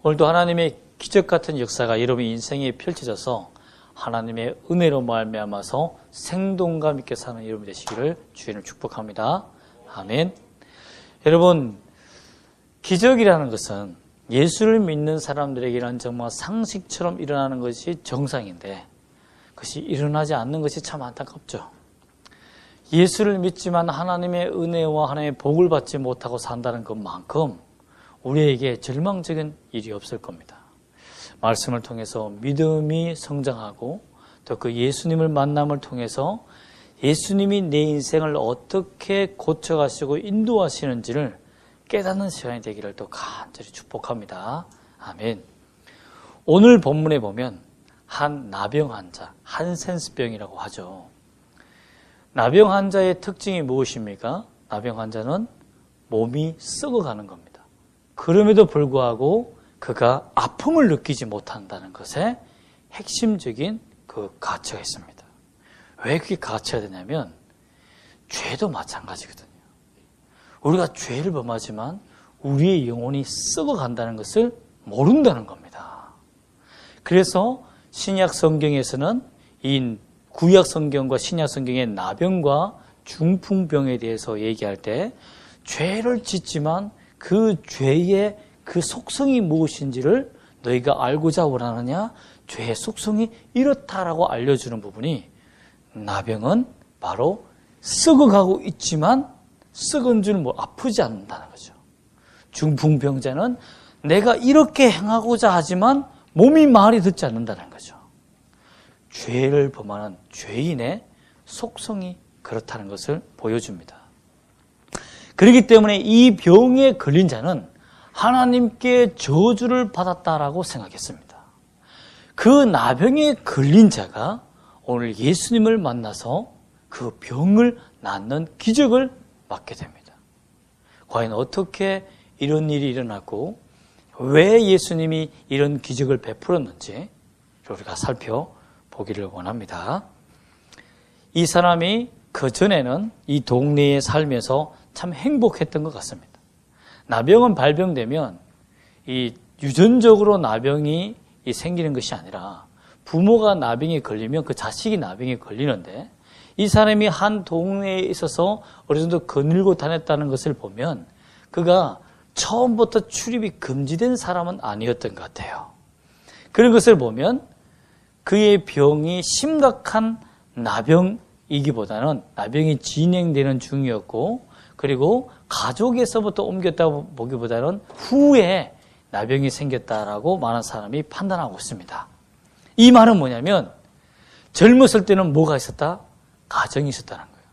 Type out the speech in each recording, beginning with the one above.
오늘도 하나님의 기적 같은 역사가 여러분 인생에 펼쳐져서 하나님의 은혜로 말미암아서 생동감 있게 사는 여러분 되시기를 주님을 축복합니다. 아멘. 여러분, 기적이라는 것은 예수를 믿는 사람들에게는 정말 상식처럼 일어나는 것이 정상인데 그것이 일어나지 않는 것이 참 안타깝죠. 예수를 믿지만 하나님의 은혜와 하나님의 복을 받지 못하고 산다는 것만큼 우리에게 절망적인 일이 없을 겁니다. 말씀을 통해서 믿음이 성장하고 또 그 예수님을 만남을 통해서 예수님이 내 인생을 어떻게 고쳐가시고 인도하시는지를 깨닫는 시간이 되기를 또 간절히 축복합니다. 아멘. 오늘 본문에 보면 한 나병 환자, 한센스병이라고 하죠. 나병 환자의 특징이 무엇입니까? 나병 환자는 몸이 썩어가는 겁니다. 그럼에도 불구하고 그가 아픔을 느끼지 못한다는 것에 핵심적인 그 가치가 있습니다. 왜 그게 가치가 되냐면 죄도 마찬가지거든요. 우리가 죄를 범하지만 우리의 영혼이 썩어간다는 것을 모른다는 겁니다. 그래서 신약 성경에서는 이 구약 성경과 신약 성경의 나병과 중풍병에 대해서 얘기할 때 죄를 짓지만 그 죄의 그 속성이 무엇인지를 너희가 알고자 원하느냐? 죄의 속성이 이렇다라고 알려주는 부분이 나병은 바로 썩어가고 있지만 썩은 줄 아프지 않는다는 거죠. 중풍병자는 내가 이렇게 행하고자 하지만 몸이 말이 듣지 않는다는 거죠. 죄를 범하는 죄인의 속성이 그렇다는 것을 보여줍니다. 그렇기 때문에 이 병에 걸린 자는 하나님께 저주를 받았다라고 생각했습니다. 그 나병에 걸린 자가 오늘 예수님을 만나서 그 병을 낫는 기적을 받게 됩니다. 과연 어떻게 이런 일이 일어났고 왜 예수님이 이런 기적을 베풀었는지 우리가 살펴보기를 원합니다. 이 사람이 그 전에는 이 동네에 살면서 참 행복했던 것 같습니다. 나병은 발병되면 이 유전적으로 나병이 생기는 것이 아니라 부모가 나병에 걸리면 그 자식이 나병에 걸리는데 이 사람이 한 동네에 있어서 어느 정도 거닐고 다녔다는 것을 보면 그가 처음부터 출입이 금지된 사람은 아니었던 것 같아요. 그런 것을 보면 그의 병이 심각한 나병이기보다는 나병이 진행되는 중이었고 그리고 가족에서부터 옮겼다고 보기보다는 후에 나병이 생겼다라고 많은 사람이 판단하고 있습니다. 이 말은 뭐냐면 젊었을 때는 뭐가 있었다? 가정이 있었다는 거예요.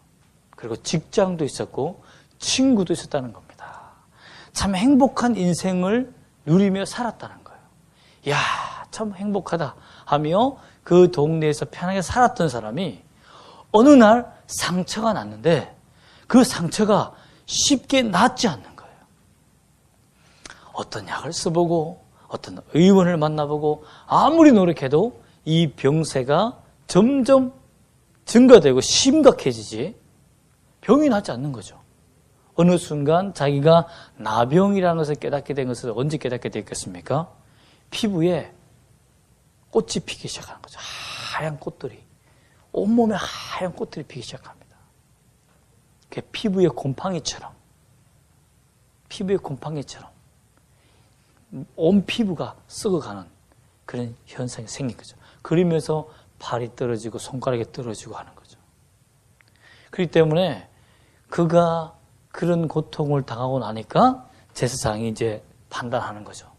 그리고 직장도 있었고 친구도 있었다는 겁니다. 참 행복한 인생을 누리며 살았다는 거예요. 이야, 참 행복하다 하며 그 동네에서 편하게 살았던 사람이 어느 날 상처가 났는데 그 상처가 쉽게 낫지 않는 거예요. 어떤 약을 써보고 어떤 의원을 만나보고 아무리 노력해도 이 병세가 점점 증가되고 심각해지지 병이 낫지 않는 거죠. 어느 순간 자기가 나병이라는 것을 깨닫게 된 것을 언제 깨닫게 됐겠습니까? 피부에 꽃이 피기 시작하는 거죠. 하얀 꽃들이. 온몸에 하얀 꽃들이 피기 시작합니다. 피부의 곰팡이처럼 온 피부가 썩어가는 그런 현상이 생긴 거죠. 그러면서 팔이 떨어지고 손가락이 떨어지고 하는 거죠. 그렇기 때문에 그가 그런 고통을 당하고 나니까 제사장이 이제 판단하는 거죠.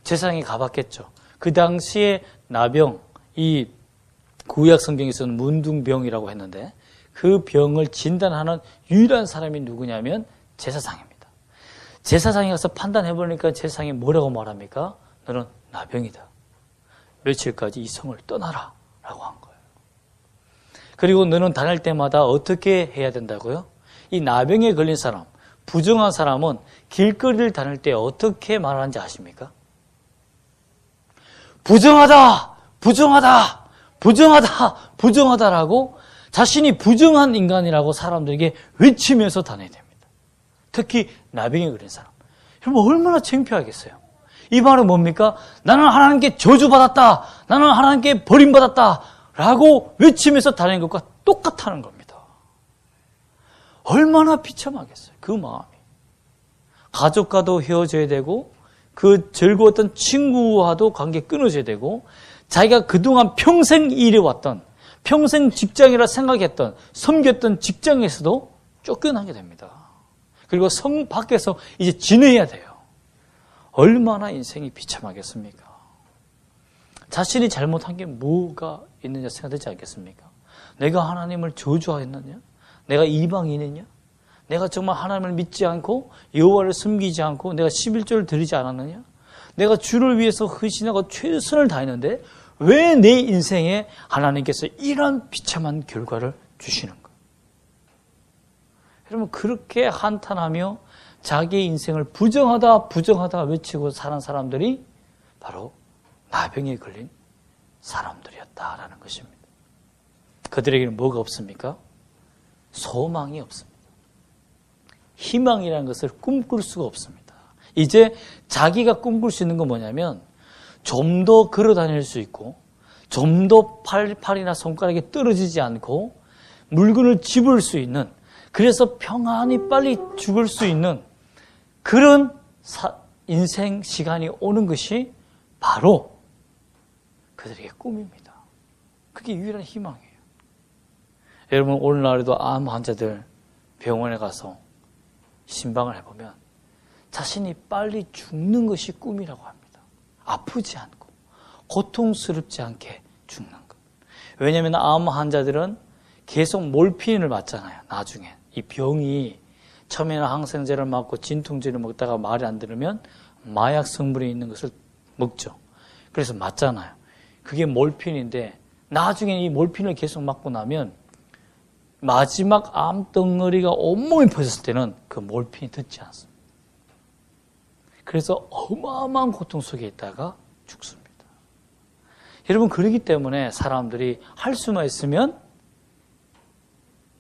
제사장이 가봤겠죠. 그 당시에 나병, 이 구약 성경에서는 문둥병이라고 했는데 그 병을 진단하는 유일한 사람이 누구냐면 제사장입니다. 제사장이 가서 판단해보니까 제사장이 뭐라고 말합니까? 너는 나병이다. 며칠까지 이 성을 떠나라 라고 한 거예요. 그리고 너는 다닐 때마다 어떻게 해야 된다고요? 이 나병에 걸린 사람, 부정한 사람은 길거리를 다닐 때 어떻게 말하는지 아십니까? 부정하다! 부정하다! 부정하다! 부정하다라고 자신이 부정한 인간이라고 사람들에게 외치면서 다녀야 됩니다. 특히 나병에 걸린 사람. 여러분 얼마나 창피하겠어요. 이 말은 뭡니까? 나는 하나님께 저주받았다. 나는 하나님께 버림받았다. 라고 외치면서 다니는 것과 똑같다는 겁니다. 얼마나 비참하겠어요. 그 마음이. 가족과도 헤어져야 되고 그 즐거웠던 친구와도 관계 끊어져야 되고 자기가 그동안 평생 일해왔던 평생 직장이라 생각했던 섬겼던 직장에서도 쫓겨나게 됩니다. 그리고 성 밖에서 이제 지내야 돼요. 얼마나 인생이 비참하겠습니까? 자신이 잘못한 게 뭐가 있느냐 생각되지 않겠습니까? 내가 하나님을 저주하였느냐? 내가 이방인이냐? 내가 정말 하나님을 믿지 않고 여호와를 섬기지 않고 내가 11조를 드리지 않았느냐? 내가 주를 위해서 헌신하고 최선을 다했는데 왜 내 인생에 하나님께서 이런 비참한 결과를 주시는 거예요? 여러분 그렇게 한탄하며 자기의 인생을 부정하다 외치고 사는 사람들이 바로 나병에 걸린 사람들이었다라는 것입니다. 그들에게는 뭐가 없습니까? 소망이 없습니다. 희망이라는 것을 꿈꿀 수가 없습니다. 이제 자기가 꿈꿀 수 있는 건 뭐냐면 좀 더 걸어 다닐 수 있고 좀 더 팔이나 손가락이 떨어지지 않고 물건을 집을 수 있는 그래서 평안히 빨리 죽을 수 있는 그런 인생 시간이 오는 것이 바로 그들에게 꿈입니다. 그게 유일한 희망이에요. 여러분 오늘날에도 암 환자들 병원에 가서 신방을 해보면 자신이 빨리 죽는 것이 꿈이라고 합니다. 아프지 않고 고통스럽지 않게 죽는 것. 왜냐하면 암 환자들은 계속 몰핀을 맞잖아요. 나중에 이 병이 처음에는 항생제를 맞고 진통제를 먹다가 말이 안 들으면 마약 성분이 있는 것을 먹죠. 그래서 맞잖아요. 그게 몰핀인데 나중에 이 몰핀을 계속 맞고 나면 마지막 암덩어리가 온몸에 퍼졌을 때는 그 몰핀이 듣지 않습니다. 그래서 어마어마한 고통 속에 있다가 죽습니다. 여러분 그러기 때문에 사람들이 할 수만 있으면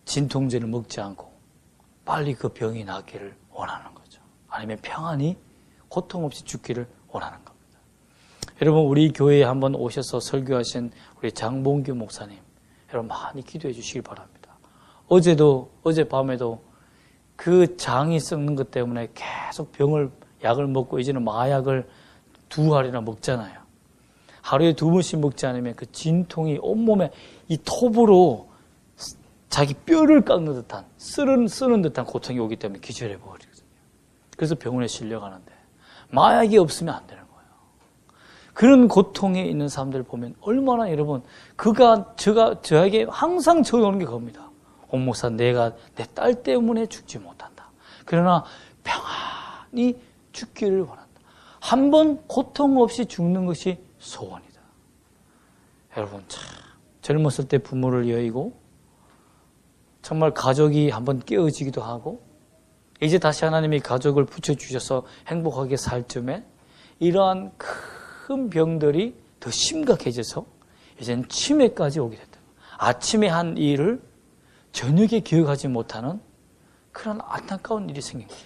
진통제를 먹지 않고 빨리 그 병이 낫기를 원하는 거죠. 아니면 평안히 고통 없이 죽기를 원하는 겁니다. 여러분 우리 교회에 한번 오셔서 설교하신 우리 장봉규 목사님 여러분 많이 기도해 주시길 바랍니다. 어젯밤에도 그 장이 썩는 것 때문에 계속 약을 먹고 이제는 마약을 2알이나 먹잖아요. 하루에 2번씩 먹지 않으면 그 진통이 온몸에 이 톱으로 자기 뼈를 깎는 듯한 쓰는 듯한 고통이 오기 때문에 기절해 버리거든요. 그래서 병원에 실려가는데 마약이 없으면 안 되는 거예요. 그런 고통에 있는 사람들을 보면 얼마나 여러분 저에게 항상 적어오는 게 그겁니다. 목사 내가 내 딸 때문에 죽지 못한다. 그러나 평안히 죽기를 원한다. 한 번 고통 없이 죽는 것이 소원이다. 여러분 참 젊었을 때 부모를 여의고 정말 가족이 한번 깨어지기도 하고 이제 다시 하나님이 가족을 붙여주셔서 행복하게 살 쯤에 이러한 큰 병들이 더 심각해져서 이제는 치매까지 오게 됐다. 아침에 한 일을 저녁에 기억하지 못하는 그런 안타까운 일이 생긴 거예요.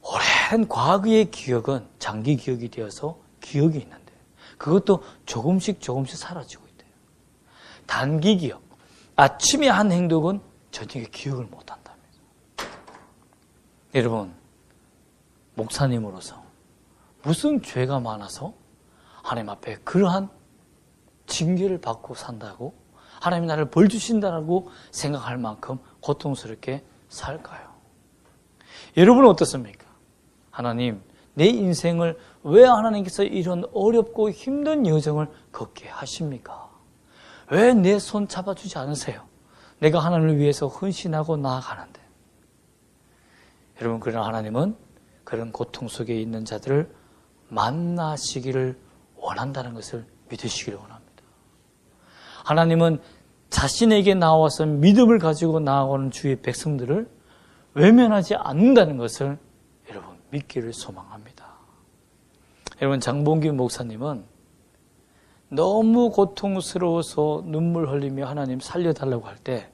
오랜 과거의 기억은 장기 기억이 되어서 기억이 있는데 그것도 조금씩 사라지고 있대요. 단기 기억. 아침에 한 행동은 저녁에 기억을 못한답니다. 여러분 목사님으로서 무슨 죄가 많아서 하나님 앞에 그러한 징계를 받고 산다고 하나님이 나를 벌 주신다고 생각할 만큼 고통스럽게 살까요? 여러분은 어떻습니까? 하나님, 내 인생을 왜 하나님께서 이런 어렵고 힘든 여정을 걷게 하십니까? 왜 내 손 잡아주지 않으세요? 내가 하나님을 위해서 헌신하고 나아가는데. 여러분, 그러나 하나님은 그런 고통 속에 있는 자들을 만나시기를 원한다는 것을 믿으시기를 원합니다. 하나님은 자신에게 나와서 믿음을 가지고 나아가는 주의 백성들을 외면하지 않는다는 것을 여러분 믿기를 소망합니다. 여러분 장봉규 목사님은 너무 고통스러워서 눈물 흘리며 하나님 살려달라고 할 때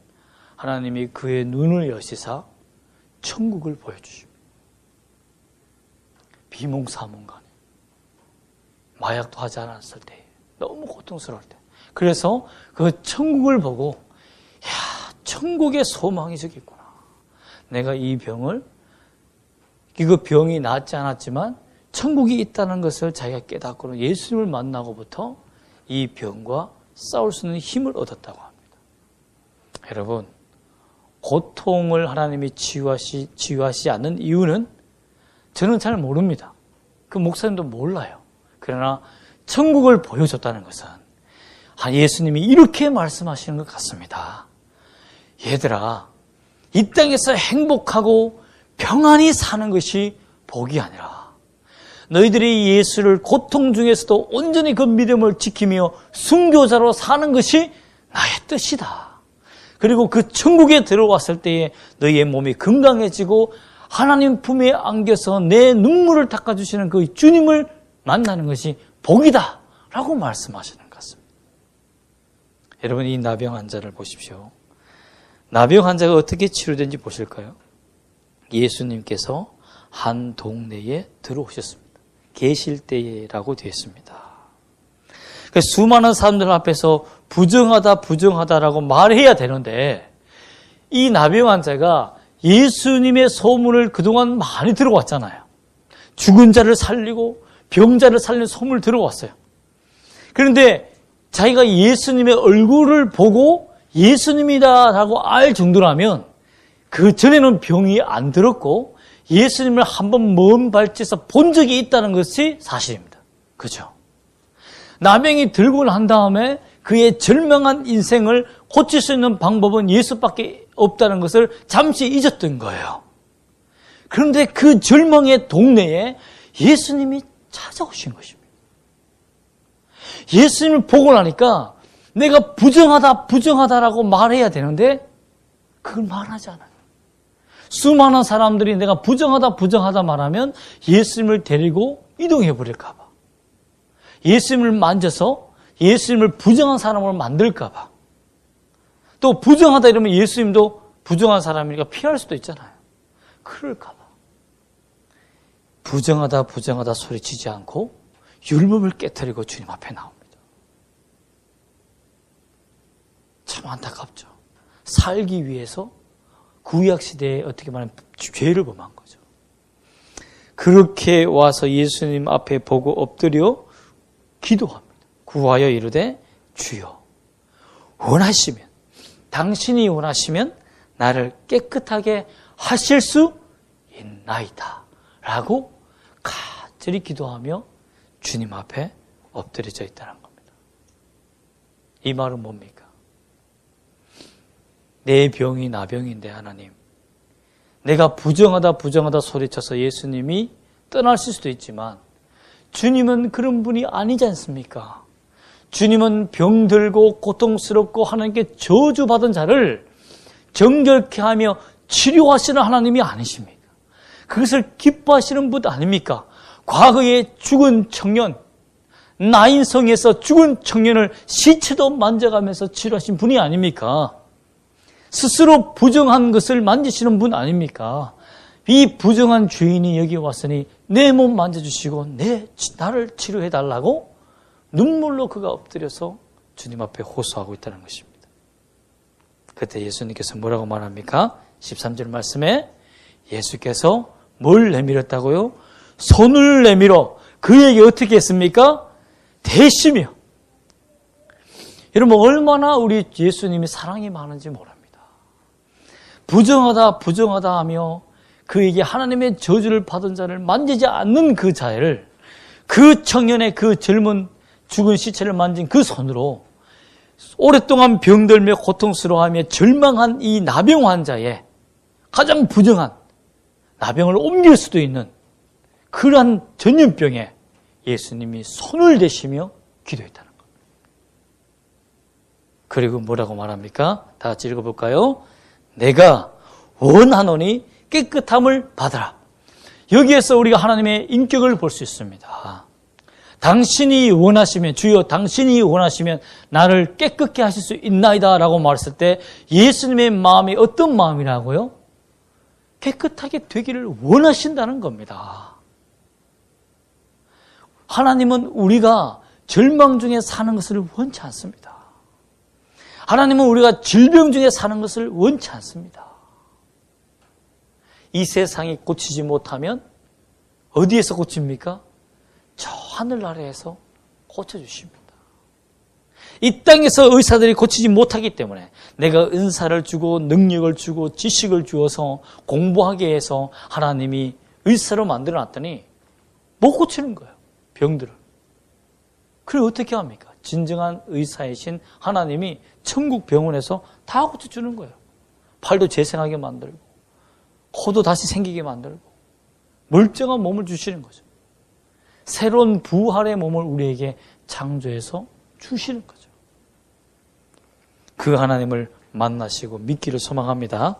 하나님이 그의 눈을 여시사 천국을 보여주십니다. 비몽사몽간에 마약도 하지 않았을 때, 너무 고통스러울 때. 그래서 그 천국을 보고, 야, 천국의 소망이 저기 있구나. 내가 이 병을, 이거 병이 낫지 않았지만 천국이 있다는 것을 자기가 깨닫고는 예수님을 만나고부터 이 병과 싸울 수 있는 힘을 얻었다고 합니다. 여러분, 고통을 하나님이 치유하시지 않는 이유는 저는 잘 모릅니다. 그 목사님도 몰라요. 그러나 천국을 보여줬다는 것은 예수님이 이렇게 말씀하시는 것 같습니다. 얘들아, 이 땅에서 행복하고 평안히 사는 것이 복이 아니라 너희들이 예수를 고통 중에서도 온전히 그 믿음을 지키며 순교자로 사는 것이 나의 뜻이다. 그리고 그 천국에 들어왔을 때에 너희의 몸이 건강해지고 하나님 품에 안겨서 내 눈물을 닦아주시는 그 주님을 만나는 것이 복이다 라고 말씀하시는 것 같습니다. 여러분, 이 나병 환자를 보십시오. 나병 환자가 어떻게 치료된지 보실까요? 예수님께서 한 동네에 들어오셨습니다. 계실 때라고 되어 있습니다. 수많은 사람들 앞에서 부정하다라고 말해야 되는데 이 나병 환자가 예수님의 소문을 그동안 많이 들어왔잖아요. 죽은 자를 살리고 병자를 살리는 소문을 들어왔어요. 그런데 자기가 예수님의 얼굴을 보고 예수님이다라고 알 정도라면 그 전에는 병이 안 들었고 예수님을 한번 먼 발치에서 본 적이 있다는 것이 사실입니다. 그죠? 나병이 들고 난 다음에 그의 절망한 인생을 고칠 수 있는 방법은 예수밖에 없다는 것을 잠시 잊었던 거예요. 그런데 그 절망의 동네에 예수님이 찾아오신 것입니다. 예수님을 보고 나니까 내가 부정하다라고 말해야 되는데 그걸 말하지 않아요. 수많은 사람들이 내가 부정하다 말하면 예수님을 데리고 이동해 버릴까 봐. 예수님을 만져서 예수님을 부정한 사람으로 만들까 봐. 또 부정하다 이러면 예수님도 부정한 사람이니까 피할 수도 있잖아요. 그럴까 봐. 부정하다 소리치지 않고 율법을 깨트리고 주님 앞에 나옵니다. 참 안타깝죠. 살기 위해서 구약시대에 어떻게 말하면 죄를 범한 거죠. 그렇게 와서 예수님 앞에 보고 엎드려 기도합니다. 구하여 이르되 주여 원하시면 당신이 원하시면 나를 깨끗하게 하실 수 있나이다 라고 간절히 기도하며 주님 앞에 엎드려져 있다는 겁니다. 이 말은 뭡니까? 내 병이 나병인데 하나님, 내가 부정하다 소리쳐서 예수님이 떠나실 수도 있지만 주님은 그런 분이 아니지 않습니까? 주님은 병들고 고통스럽고 하나님께 저주받은 자를 정결케 하며 치료하시는 하나님이 아니십니까? 그것을 기뻐하시는 분 아닙니까? 과거에 죽은 청년, 나인성에서 죽은 청년을 시체도 만져가면서 치료하신 분이 아닙니까? 스스로 부정한 것을 만지시는 분 아닙니까? 이 부정한 주인이 여기 왔으니 내 몸 만져주시고 나를 치료해달라고 눈물로 그가 엎드려서 주님 앞에 호소하고 있다는 것입니다. 그때 예수님께서 뭐라고 말합니까? 13절 말씀에 예수께서 뭘 내밀었다고요? 손을 내밀어 그에게 어떻게 했습니까? 대시며. 여러분 얼마나 우리 예수님이 사랑이 많은지 모릅니다. 부정하다 하며 그에게 하나님의 저주를 받은 자를 만지지 않는 그 자를, 그 청년의 그 젊은 죽은 시체를 만진 그 손으로 오랫동안 병들며 고통스러워하며 절망한 이 나병 환자의 가장 부정한 나병을 옮길 수도 있는 그러한 전염병에 예수님이 손을 대시며 기도했다는 겁니다. 그리고 뭐라고 말합니까? 다 같이 읽어볼까요? 내가 원하노니 깨끗함을 받아라. 여기에서 우리가 하나님의 인격을 볼 수 있습니다. 당신이 원하시면, 주여 당신이 원하시면 나를 깨끗게 하실 수 있나이다 라고 말했을 때 예수님의 마음이 어떤 마음이라고요? 깨끗하게 되기를 원하신다는 겁니다. 하나님은 우리가 절망 중에 사는 것을 원치 않습니다. 하나님은 우리가 질병 중에 사는 것을 원치 않습니다. 이 세상이 고치지 못하면 어디에서 고칩니까? 저 하늘 아래에서 고쳐주십니다. 이 땅에서 의사들이 고치지 못하기 때문에 내가 은사를 주고 능력을 주고 지식을 주어서 공부하게 해서 하나님이 의사로 만들어놨더니 못 고치는 거예요. 병들을. 그걸 어떻게 합니까? 진정한 의사이신 하나님이 천국 병원에서 다 고쳐주는 거예요. 팔도 재생하게 만들고 코도 다시 생기게 만들고 멀쩡한 몸을 주시는 거죠. 새로운 부활의 몸을 우리에게 창조해서 주시는 거죠. 그 하나님을 만나시고 믿기를 소망합니다.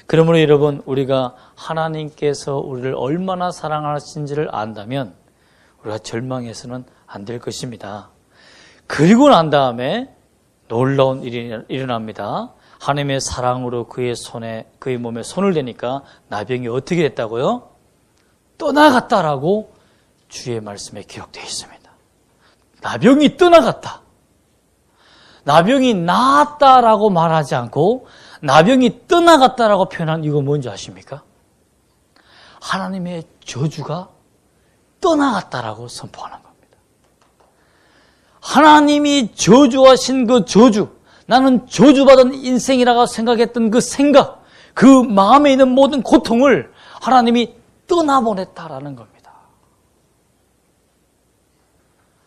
그러므로 여러분, 우리가 하나님께서 우리를 얼마나 사랑하시는지를 안다면 우리가 절망해서는 안 될 것입니다. 그리고 난 다음에 놀라운 일이 일어납니다. 하나님의 사랑으로 그의 몸에 손을 대니까 나병이 어떻게 됐다고요? 떠나갔다라고 주의 말씀에 기록되어 있습니다. 나병이 떠나갔다. 나병이 나았다라고 말하지 않고 나병이 떠나갔다라고 표현한 이거 뭔지 아십니까? 하나님의 저주가 떠나갔다라고 선포하는 겁니다. 하나님이 저주하신 그 저주, 나는 저주받은 인생이라고 생각했던 그 생각, 그 마음에 있는 모든 고통을 하나님이 떠나보냈다라는 겁니다.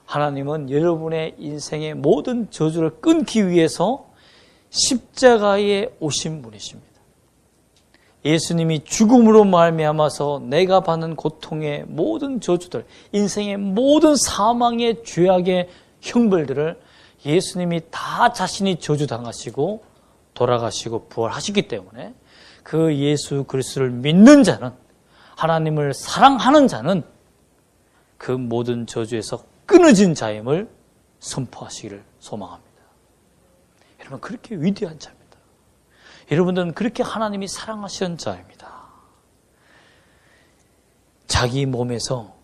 하나님은 여러분의 인생의 모든 저주를 끊기 위해서 십자가에 오신 분이십니다. 예수님이 죽음으로 말미암아서 내가 받는 고통의 모든 저주들, 인생의 모든 사망의 죄악의 형벌들을 예수님이 다 자신이 저주당하시고 돌아가시고 부활하시기 때문에 그 예수 그리스도를 믿는 자는, 하나님을 사랑하는 자는 그 모든 저주에서 끊어진 자임을 선포하시기를 소망합니다. 여러분, 그렇게 위대한 자입니다. 여러분들은 그렇게 하나님이 사랑하시는 자입니다. 자기 몸에서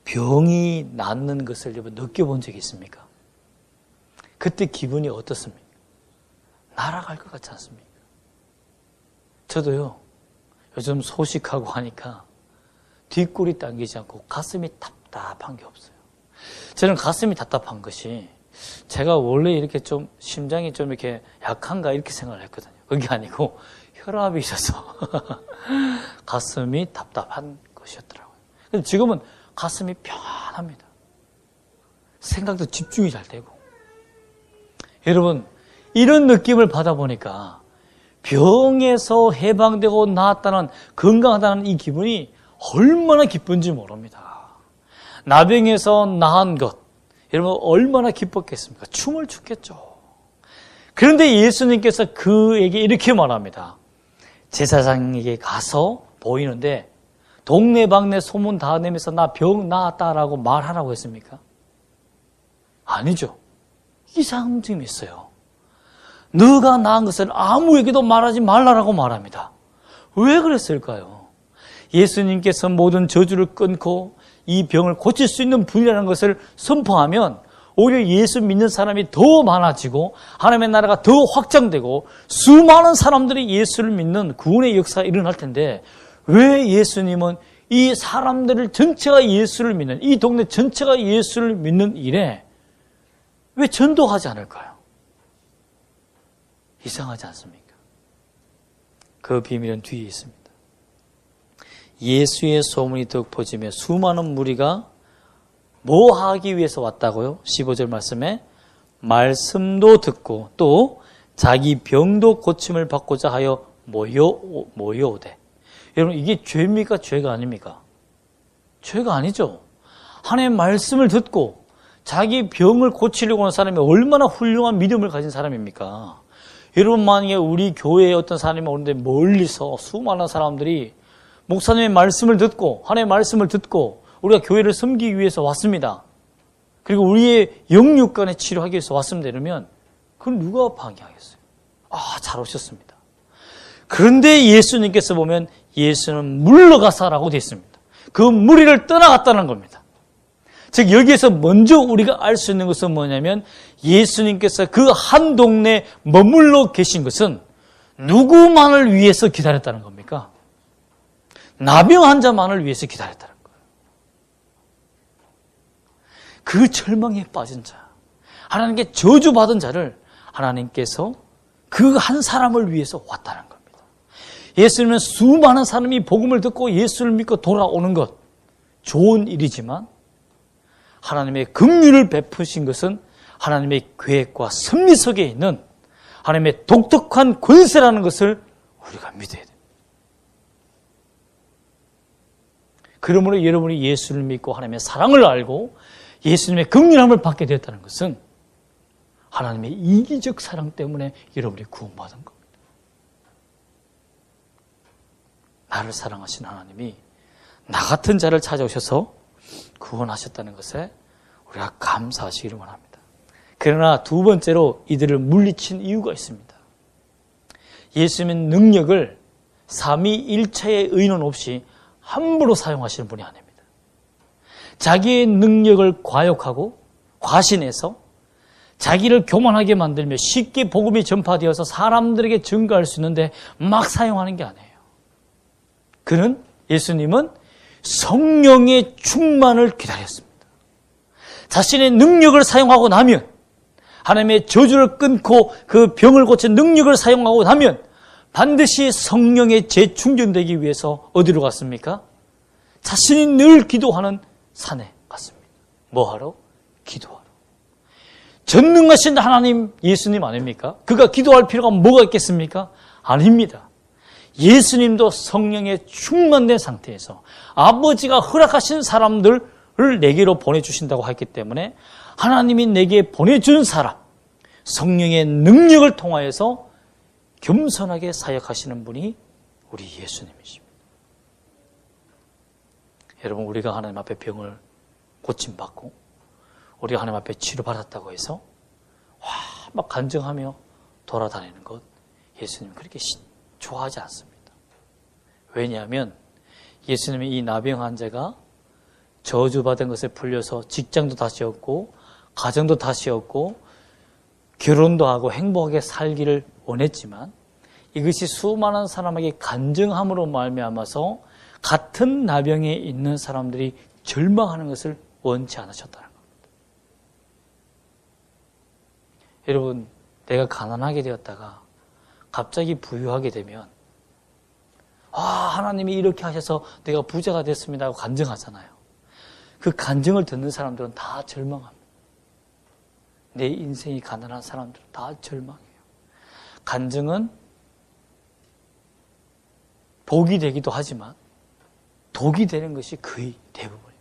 병이 낫는 것을 여러분 느껴본 적이 있습니까? 그때 기분이 어떻습니까? 날아갈 것 같지 않습니까? 저도요, 요즘 소식하고 하니까 뒷골이 당기지 않고 가슴이 답답한 게 없어요. 저는 가슴이 답답한 것이 제가 원래 이렇게 좀 심장이 좀 이렇게 약한가 이렇게 생각을 했거든요. 그게 아니고 혈압이 있어서 가슴이 답답한 것이었더라고요. 근데 지금은 가슴이 편합니다. 생각도 집중이 잘 되고. 여러분, 이런 느낌을 받아보니까 병에서 해방되고 나았다는, 건강하다는 이 기분이 얼마나 기쁜지 모릅니다. 나병에서 나은 것, 여러분 얼마나 기뻤겠습니까? 춤을 췄겠죠. 그런데 예수님께서 그에게 이렇게 말합니다. 제사장에게 가서 보이는데 동네방네 소문 다 내면서 나 병 나았다라고 말하라고 했습니까? 아니죠. 이상한 점이 있어요. 너가 나은 것을 아무에게도 말하지 말라라고 말합니다. 왜 그랬을까요? 예수님께서 모든 저주를 끊고 이 병을 고칠 수 있는 분이라는 것을 선포하면 오히려 예수 믿는 사람이 더 많아지고 하나님의 나라가 더 확장되고 수많은 사람들이 예수를 믿는 구원의 역사가 일어날 텐데, 왜 예수님은 이 사람들을 전체가 예수를 믿는, 이 동네 전체가 예수를 믿는 일에 왜 전도하지 않을까요? 이상하지 않습니까? 그 비밀은 뒤에 있습니다. 예수의 소문이 더욱 퍼지며 수많은 무리가 뭐 하기 위해서 왔다고요? 15절 말씀에 말씀도 듣고 또 자기 병도 고침을 받고자 하여 모여오되. 여러분, 이게 죄입니까? 죄가 아닙니까? 죄가 아니죠. 하나님의 말씀을 듣고 자기 병을 고치려고 하는 사람이 얼마나 훌륭한 믿음을 가진 사람입니까? 여러분, 만약에 우리 교회에 어떤 사람이 오는데 멀리서 수많은 사람들이 목사님의 말씀을 듣고, 하나님의 말씀을 듣고 우리가 교회를 섬기기 위해서 왔습니다. 그리고 우리의 영육간의 치료하기 위해서 왔습니다. 이러면 그걸 누가 방해하겠어요? 잘 오셨습니다. 그런데 예수님께서 보면 예수는 물러가사라고 되어 있습니다. 그 무리를 떠나갔다는 겁니다. 즉 여기에서 먼저 우리가 알 수 있는 것은 뭐냐면 예수님께서 그 한 동네에 머물러 계신 것은 누구만을 위해서 기다렸다는 겁니까? 나병 환자만을 위해서 기다렸다는 거예요. 그 절망에 빠진 자, 하나님께 저주받은 자를 하나님께서 그 한 사람을 위해서 왔다는 겁니다. 예수님은 수많은 사람이 복음을 듣고 예수를 믿고 돌아오는 것 좋은 일이지만 하나님의 긍휼을 베푸신 것은 하나님의 계획과 섭리 속에 있는 하나님의 독특한 권세라는 것을 우리가 믿어야 됩니다. 그러므로 여러분이 예수를 믿고 하나님의 사랑을 알고 예수님의 긍휼함을 받게 되었다는 것은 하나님의 이기적 사랑 때문에 여러분이 구원받은 겁니다. 나를 사랑하신 하나님이 나 같은 자를 찾아오셔서 구원하셨다는 것에 우리가 감사하시기를 원합니다. 그러나 두 번째로 이들을 물리친 이유가 있습니다. 예수님의 능력을 삼위일체의 의논 없이 함부로 사용하시는 분이 아닙니다. 자기의 능력을 과욕하고 과신해서 자기를 교만하게 만들며 쉽게 복음이 전파되어서 사람들에게 증거할 수 있는데 막 사용하는 게 아니에요. 예수님은 성령의 충만을 기다렸습니다. 자신의 능력을 사용하고 나면, 하나님의 저주를 끊고 그 병을 고친 능력을 사용하고 나면 반드시 성령의 재충전되기 위해서 어디로 갔습니까? 자신이 늘 기도하는 산에 갔습니다. 뭐하러? 기도하러. 전능하신 하나님 예수님 아닙니까? 그가 기도할 필요가 뭐가 있겠습니까? 아닙니다. 예수님도 성령에 충만된 상태에서 아버지가 허락하신 사람들을 내게로 보내주신다고 했기 때문에 하나님이 내게 보내준 사람, 성령의 능력을 통하여서 겸손하게 사역하시는 분이 우리 예수님이십니다. 여러분, 우리가 하나님 앞에 병을 고침받고 우리가 하나님 앞에 치료받았다고 해서 막 간증하며 돌아다니는 것 예수님은 그렇게 좋아하지 않습니다. 왜냐하면 예수님이 이 나병 환자가 저주받은 것에 풀려서 직장도 다시 얻고 가정도 다시 얻고 결혼도 하고 행복하게 살기를 원했지만 이것이 수많은 사람에게 간증함으로 말미암아서 같은 나병에 있는 사람들이 절망하는 것을 원치 않으셨다는 겁니다. 여러분, 내가 가난하게 되었다가 갑자기 부유하게 되면 하나님이 이렇게 하셔서 내가 부자가 됐습니다 하고 간증하잖아요. 그 간증을 듣는 사람들은 다 절망합니다. 내 인생이 가난한 사람들은 다 절망해요. 간증은 복이 되기도 하지만 독이 되는 것이 거의 대부분입니다.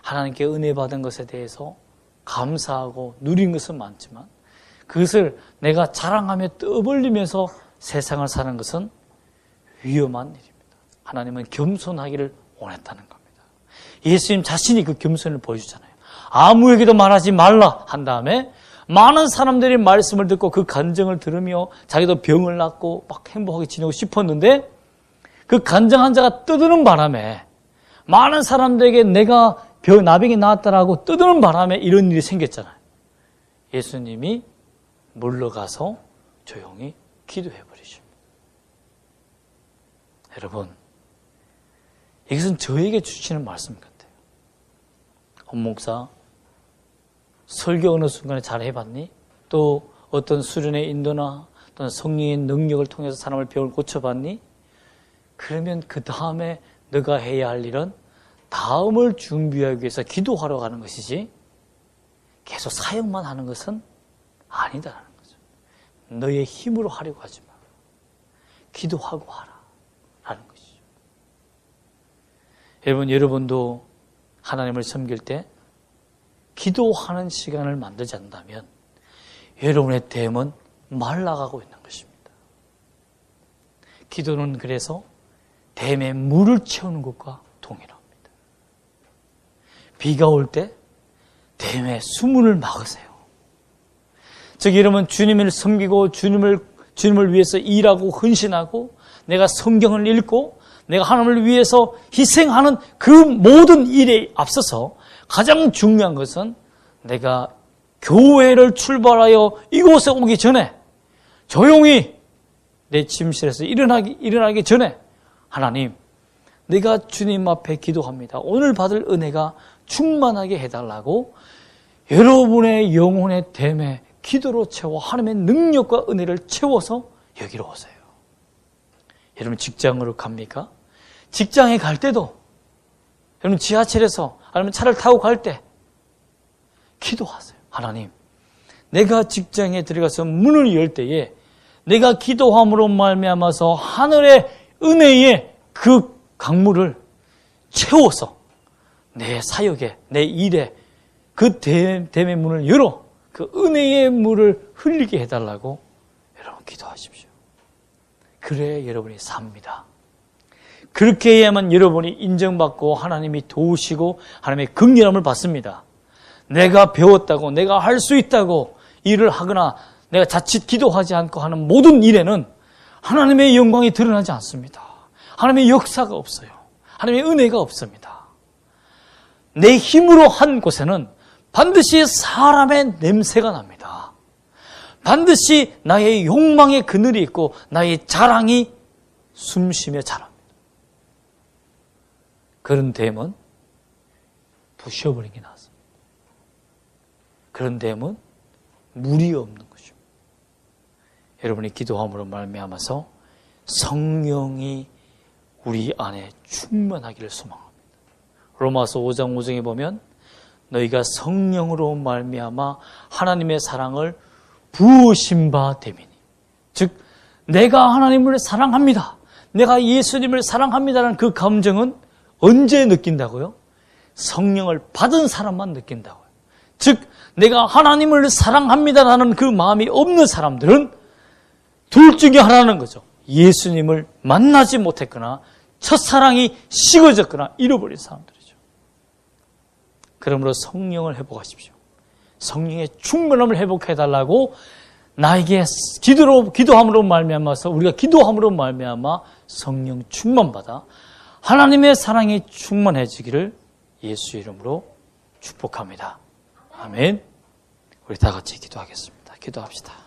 하나님께 은혜 받은 것에 대해서 감사하고 누린 것은 많지만 그것을 내가 자랑하며 떠벌리면서 세상을 사는 것은 위험한 일입니다. 하나님은 겸손하기를 원했다는 겁니다. 예수님 자신이 그 겸손을 보여주잖아요. 아무에게도 말하지 말라 한 다음에 많은 사람들이 말씀을 듣고 그 간증을 들으며 자기도 병을 낫고 막 행복하게 지내고 싶었는데 그 간증 환자가 떠드는 바람에 많은 사람들에게 내가 나병이 나았다라고 떠드는 바람에 이런 일이 생겼잖아요. 예수님이 물러가서 조용히 기도해 버리십니다. 여러분, 이것은 저에게 주시는 말씀 같아요. 홍 목사, 설교 어느 순간에 잘 해봤니? 또 어떤 수련의 인도나 또는 성령의 능력을 통해서 사람을 병을 고쳐봤니? 그러면 그 다음에 너가 해야 할 일은 다음을 준비하기 위해서 기도하러 가는 것이지 계속 사역만 하는 것은 아니다라는 거죠. 너의 힘으로 하려고 하지 마. 기도하고 하라 라는 것이죠. 여러분도 하나님을 섬길 때 기도하는 시간을 만들지 않는다면 여러분의 댐은 말라가고 있는 것입니다. 기도는 그래서 댐에 물을 채우는 것과 동일합니다. 비가 올 때 댐에 수문을 막으세요. 즉 여러분, 주님을 섬기고 주님을 위해서 일하고 헌신하고 내가 성경을 읽고 내가 하나님을 위해서 희생하는 그 모든 일에 앞서서 가장 중요한 것은 내가 교회를 출발하여 이곳에 오기 전에 조용히 내 침실에서 일어나기 전에 하나님, 내가 주님 앞에 기도합니다. 오늘 받을 은혜가 충만하게 해달라고 여러분의 영혼의 댐에 기도로 채워 하나님의 능력과 은혜를 채워서 여기로 오세요. 여러분 직장으로 갑니까? 직장에 갈 때도 여러분 지하철에서 아니면 차를 타고 갈 때 기도하세요. 하나님, 내가 직장에 들어가서 문을 열 때에 내가 기도함으로 말미암아서 하늘의 은혜의 그 강물을 채워서 내 사역에, 내 일에 그 댐의 문을 열어 그 은혜의 물을 흘리게 해달라고 여러분 기도하십시오. 그래야 여러분이 삽니다. 그렇게 해야만 여러분이 인정받고 하나님이 도우시고 하나님의 긍휼함을 받습니다. 내가 배웠다고, 내가 할 수 있다고 일을 하거나 내가 자칫 기도하지 않고 하는 모든 일에는 하나님의 영광이 드러나지 않습니다. 하나님의 역사가 없어요. 하나님의 은혜가 없습니다. 내 힘으로 한 곳에는 반드시 사람의 냄새가 납니다. 반드시 나의 욕망의 그늘이 있고 나의 자랑이 숨쉬며 자랍니다. 그런 댐은 부셔버린 게 낫습니다. 그런 댐은 물이 없는 거죠. 여러분이 기도함으로 말미암아서 성령이 우리 안에 충만하기를 소망합니다. 로마서 5장 5절에 보면 너희가 성령으로 말미암아 하나님의 사랑을 부으신 바 됨이니, 즉 내가 하나님을 사랑합니다, 내가 예수님을 사랑합니다라는 그 감정은 언제 느낀다고요? 성령을 받은 사람만 느낀다고요. 즉 내가 하나님을 사랑합니다라는 그 마음이 없는 사람들은 둘 중에 하나는 거죠. 예수님을 만나지 못했거나 첫사랑이 식어졌거나 잃어버린 사람들이죠. 그러므로 성령을 회복하십시오. 성령의 충만함을 회복해달라고 나에게 기도함으로 말미암아서 우리가 기도함으로 말미암아 성령 충만받아 하나님의 사랑이 충만해지기를 예수 이름으로 축복합니다. 아멘. 우리 다 같이 기도하겠습니다. 기도합시다.